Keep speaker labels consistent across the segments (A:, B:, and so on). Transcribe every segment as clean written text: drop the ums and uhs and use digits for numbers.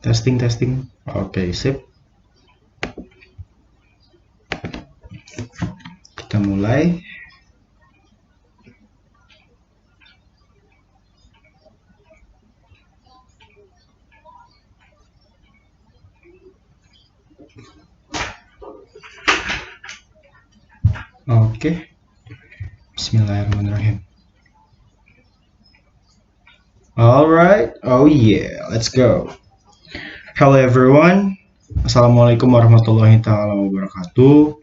A: Testing. Oke, sip. Kita mulai. Oke. Bismillahirrahmanirrahim. Alright, oh yeah, let's go. Hello everyone, Assalamualaikum warahmatullahi taala wabarakatuh.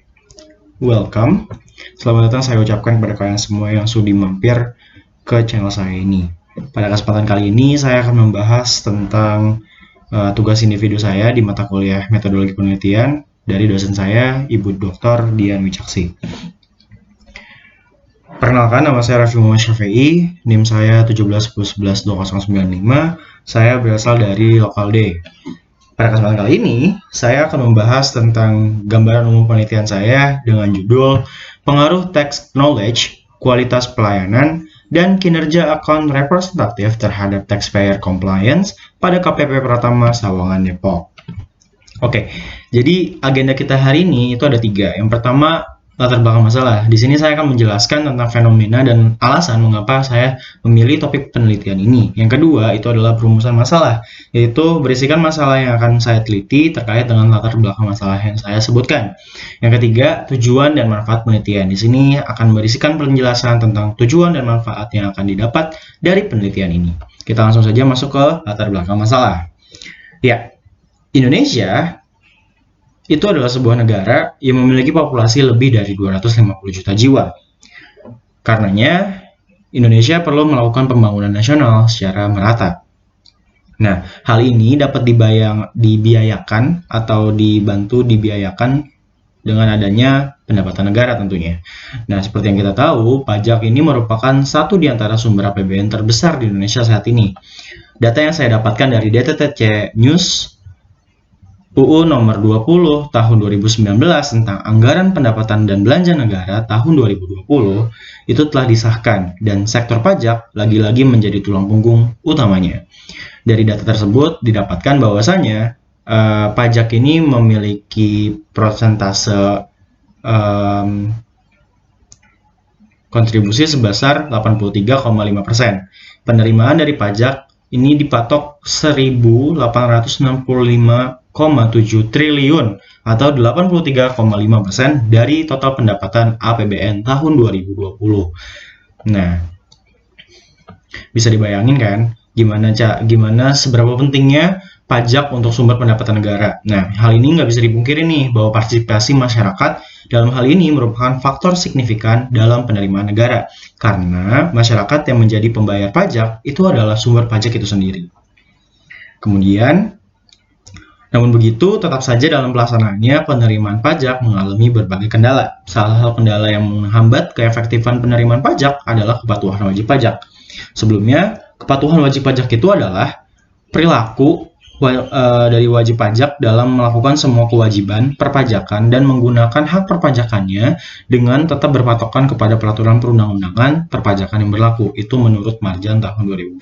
A: Welcome, selamat datang saya ucapkan kepada kalian semua yang sudah mampir ke channel saya ini. Pada kesempatan kali ini saya akan membahas tentang tugas individu saya di mata kuliah metodologi penelitian dari dosen saya, Ibu Dr. Dian Wicaksi. Perkenalkan, nama saya Raffi Muhammad Syafi'i, NIM saya 1711112095, saya berasal dari Lokal D. Pada kesempatan kali ini, saya akan membahas tentang gambaran umum penelitian saya dengan judul Pengaruh Text Knowledge, Kualitas Pelayanan, dan Kinerja Akun Representatif terhadap Taxpayer Compliance pada KPP Pratama Sawangan Depok. Oke, jadi agenda kita hari ini itu ada 3. Yang pertama, latar belakang masalah. Di sini saya akan menjelaskan tentang fenomena dan alasan mengapa saya memilih topik penelitian ini. Yang kedua, itu adalah perumusan masalah, yaitu berisikan masalah yang akan saya teliti terkait dengan latar belakang masalah yang saya sebutkan. Yang ketiga, tujuan dan manfaat penelitian. Di sini akan berisikan penjelasan tentang tujuan dan manfaat yang akan didapat dari penelitian ini. Kita langsung saja masuk ke latar belakang masalah. Ya, Indonesia itu adalah sebuah negara yang memiliki populasi lebih dari 250 juta jiwa. Karenanya, Indonesia perlu melakukan pembangunan nasional secara merata. Nah, hal ini dapat dibiayakan atau dibiayakan dengan adanya pendapatan negara tentunya. Nah, seperti yang kita tahu, pajak ini merupakan satu di antara sumber APBN terbesar di Indonesia saat ini. Data yang saya dapatkan dari DTTC News UU nomor 20 tahun 2019 tentang anggaran pendapatan dan belanja negara tahun 2020 itu telah disahkan dan sektor pajak lagi-lagi menjadi tulang punggung utamanya. Dari data tersebut didapatkan bahwasanya pajak ini memiliki persentase kontribusi sebesar 83,5%. Penerimaan dari pajak ini dipatok 1.865,7 triliun atau 83,5% dari total pendapatan APBN tahun 2020. Nah, bisa dibayangin kan gimana seberapa pentingnya pajak untuk sumber pendapatan negara. Nah, hal ini nggak bisa dipungkiri nih bahwa partisipasi masyarakat dalam hal ini merupakan faktor signifikan dalam penerimaan negara karena masyarakat yang menjadi pembayar pajak itu adalah sumber pajak itu sendiri. Kemudian, namun begitu, tetap saja dalam pelaksanaannya penerimaan pajak mengalami berbagai kendala. Salah satu kendala yang menghambat keefektifan penerimaan pajak adalah kepatuhan wajib pajak. Sebelumnya, kepatuhan wajib pajak itu adalah perilaku dari wajib pajak dalam melakukan semua kewajiban perpajakan dan menggunakan hak perpajakannya dengan tetap berpatokan kepada peraturan perundang-undangan perpajakan yang berlaku. Itu menurut Marjan tahun 2014.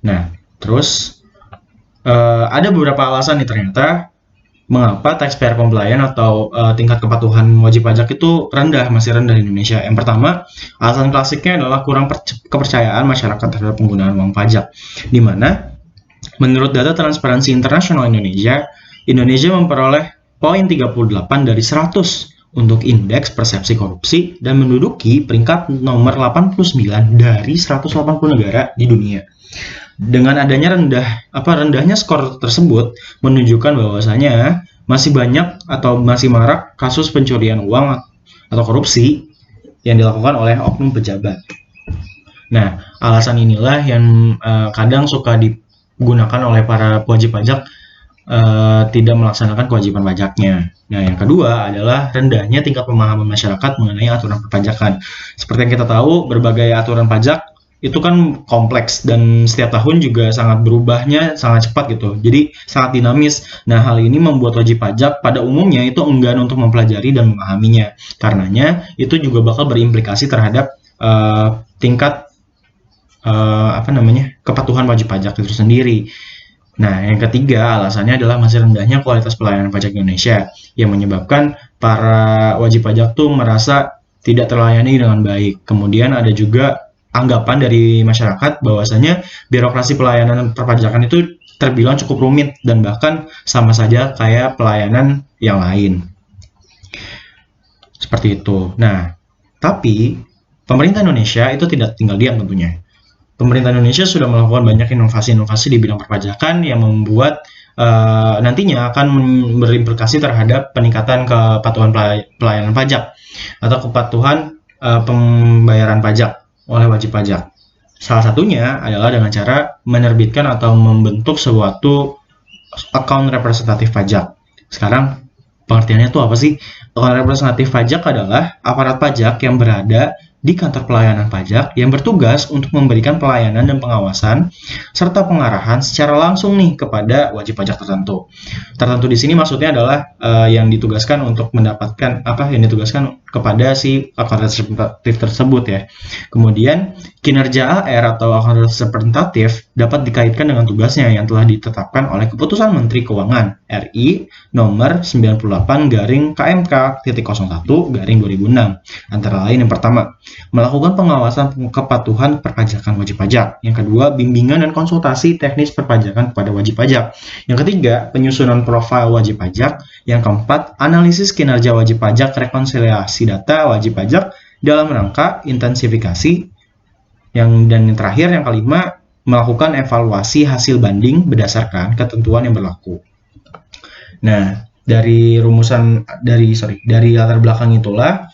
A: Nah, terus ada beberapa alasan nih ternyata mengapa taxpayer compliance atau tingkat kepatuhan wajib pajak itu masih rendah di Indonesia. Yang pertama, alasan klasiknya adalah kurang kepercayaan masyarakat terhadap penggunaan uang pajak, di mana menurut data Transparansi Internasional Indonesia memperoleh poin 38 dari 100 untuk indeks persepsi korupsi dan menduduki peringkat nomor 89 dari 180 negara di dunia. Dengan adanya rendahnya skor tersebut menunjukkan bahwasanya masih banyak atau masih marak kasus pencurian uang atau korupsi yang dilakukan oleh oknum pejabat. Nah, alasan inilah yang kadang suka digunakan oleh para wajib pajak tidak melaksanakan kewajiban pajaknya. Nah, yang kedua adalah rendahnya tingkat pemahaman masyarakat mengenai aturan perpajakan. Seperti yang kita tahu, berbagai aturan pajak itu kan kompleks dan setiap tahun juga sangat berubahnya sangat cepat gitu. Jadi sangat dinamis. Nah, hal ini membuat wajib pajak pada umumnya itu enggan untuk mempelajari dan memahaminya. Karenanya itu juga bakal berimplikasi terhadap tingkat kepatuhan wajib pajak itu sendiri. Nah, yang ketiga alasannya adalah masih rendahnya kualitas pelayanan pajak Indonesia yang menyebabkan para wajib pajak tuh merasa tidak terlayani dengan baik. Kemudian ada juga anggapan dari masyarakat bahwasanya birokrasi pelayanan perpajakan itu terbilang cukup rumit dan bahkan sama saja kayak pelayanan yang lain. Seperti itu. Nah, tapi pemerintah Indonesia itu tidak tinggal diam tentunya. Pemerintah Indonesia sudah melakukan banyak inovasi-inovasi di bidang perpajakan yang membuat nantinya akan berimplikasi terhadap peningkatan kepatuhan pelayanan pajak atau kepatuhan pembayaran pajak oleh wajib pajak. Salah satunya adalah dengan cara menerbitkan atau membentuk suatu account representatif pajak. Sekarang pengertiannya itu apa sih? Account representatif pajak adalah aparat pajak yang berada di kantor pelayanan pajak yang bertugas untuk memberikan pelayanan dan pengawasan serta pengarahan secara langsung nih kepada wajib pajak tertentu. Tertentu di sini maksudnya adalah yang ditugaskan untuk mendapatkan yang ditugaskan kepada si account representatif tersebut ya. Kemudian kinerja AR atau account representatif dapat dikaitkan dengan tugasnya yang telah ditetapkan oleh Keputusan Menteri Keuangan RI nomor 98-KMK.01-2006. Antara lain yang pertama, melakukan pengawasan kepatuhan perpajakan wajib pajak. Yang kedua, bimbingan dan konsultasi teknis perpajakan kepada wajib pajak. Yang ketiga, penyusunan profil wajib pajak. Yang keempat, analisis kinerja wajib pajak, rekonsiliasi data wajib pajak dalam rangka intensifikasi. Dan yang terakhir, yang kelima, melakukan evaluasi hasil banding berdasarkan ketentuan yang berlaku. Nah, dari latar belakang itulah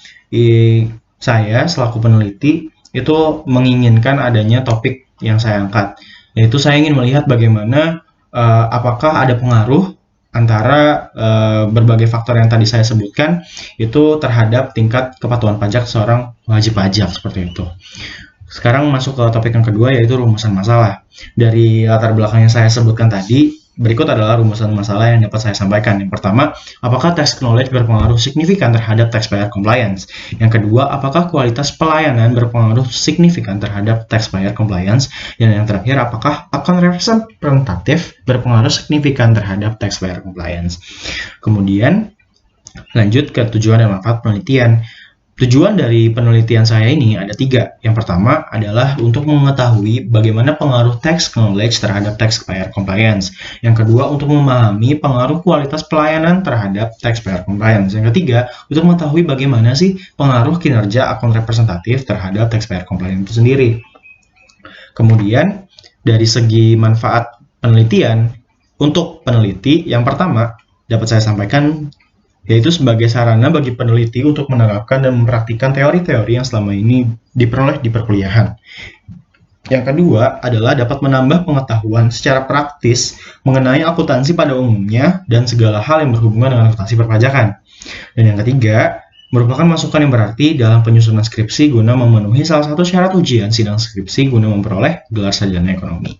A: saya selaku peneliti itu menginginkan adanya topik yang saya angkat, yaitu saya ingin melihat bagaimana apakah ada pengaruh antara berbagai faktor yang tadi saya sebutkan itu terhadap tingkat kepatuhan pajak seorang wajib pajak seperti itu. Sekarang masuk ke topik yang kedua, yaitu rumusan masalah. Dari latar belakang yang saya sebutkan tadi, berikut adalah rumusan masalah yang dapat saya sampaikan. Yang pertama, apakah tax knowledge berpengaruh signifikan terhadap taxpayer compliance? Yang kedua, apakah kualitas pelayanan berpengaruh signifikan terhadap taxpayer compliance? Dan yang terakhir, apakah account representatif berpengaruh signifikan terhadap taxpayer compliance? Kemudian, lanjut ke tujuan dan manfaat penelitian. Tujuan dari penelitian saya ini ada 3. Yang pertama adalah untuk mengetahui bagaimana pengaruh tax knowledge terhadap taxpayer compliance. Yang kedua, untuk memahami pengaruh kualitas pelayanan terhadap taxpayer compliance. Yang ketiga, untuk mengetahui bagaimana sih pengaruh kinerja account representatif terhadap taxpayer compliance itu sendiri. Kemudian, dari segi manfaat penelitian, untuk peneliti, yang pertama dapat saya sampaikan yaitu sebagai sarana bagi peneliti untuk menerapkan dan mempraktikkan teori-teori yang selama ini diperoleh di perkuliahan. Yang kedua adalah dapat menambah pengetahuan secara praktis mengenai akuntansi pada umumnya dan segala hal yang berhubungan dengan akuntansi perpajakan. Dan yang ketiga, merupakan masukan yang berarti dalam penyusunan skripsi guna memenuhi salah satu syarat ujian sidang skripsi guna memperoleh gelar sarjana ekonomi.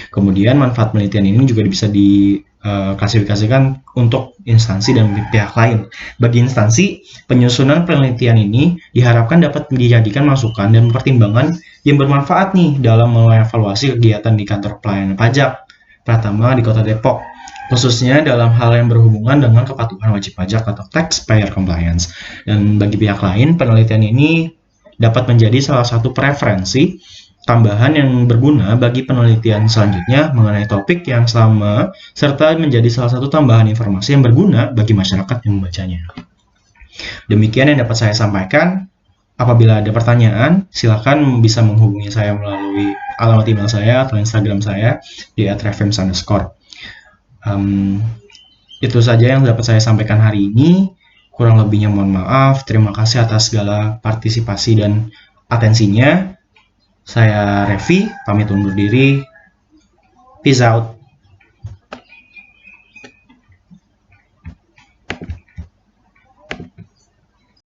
A: Kemudian manfaat penelitian ini juga bisa diklasifikasikan untuk instansi dan pihak lain. Bagi instansi, penyusunan penelitian ini diharapkan dapat dijadikan masukan dan pertimbangan yang bermanfaat nih dalam mengevaluasi kegiatan di kantor pelayanan pajak Pratama di Kota Depok, khususnya dalam hal yang berhubungan dengan kepatuhan wajib pajak atau taxpayer compliance. Dan bagi pihak lain, penelitian ini dapat menjadi salah satu preferensi tambahan yang berguna bagi penelitian selanjutnya mengenai topik yang sama, serta menjadi salah satu tambahan informasi yang berguna bagi masyarakat yang membacanya. Demikian yang dapat saya sampaikan. Apabila ada pertanyaan, silakan bisa menghubungi saya melalui alamat email saya atau Instagram saya di @refems_. Itu saja yang dapat saya sampaikan hari ini. Kurang lebihnya mohon maaf. Terima kasih atas segala partisipasi dan atensinya. Saya Revi, pamit undur diri. Peace out.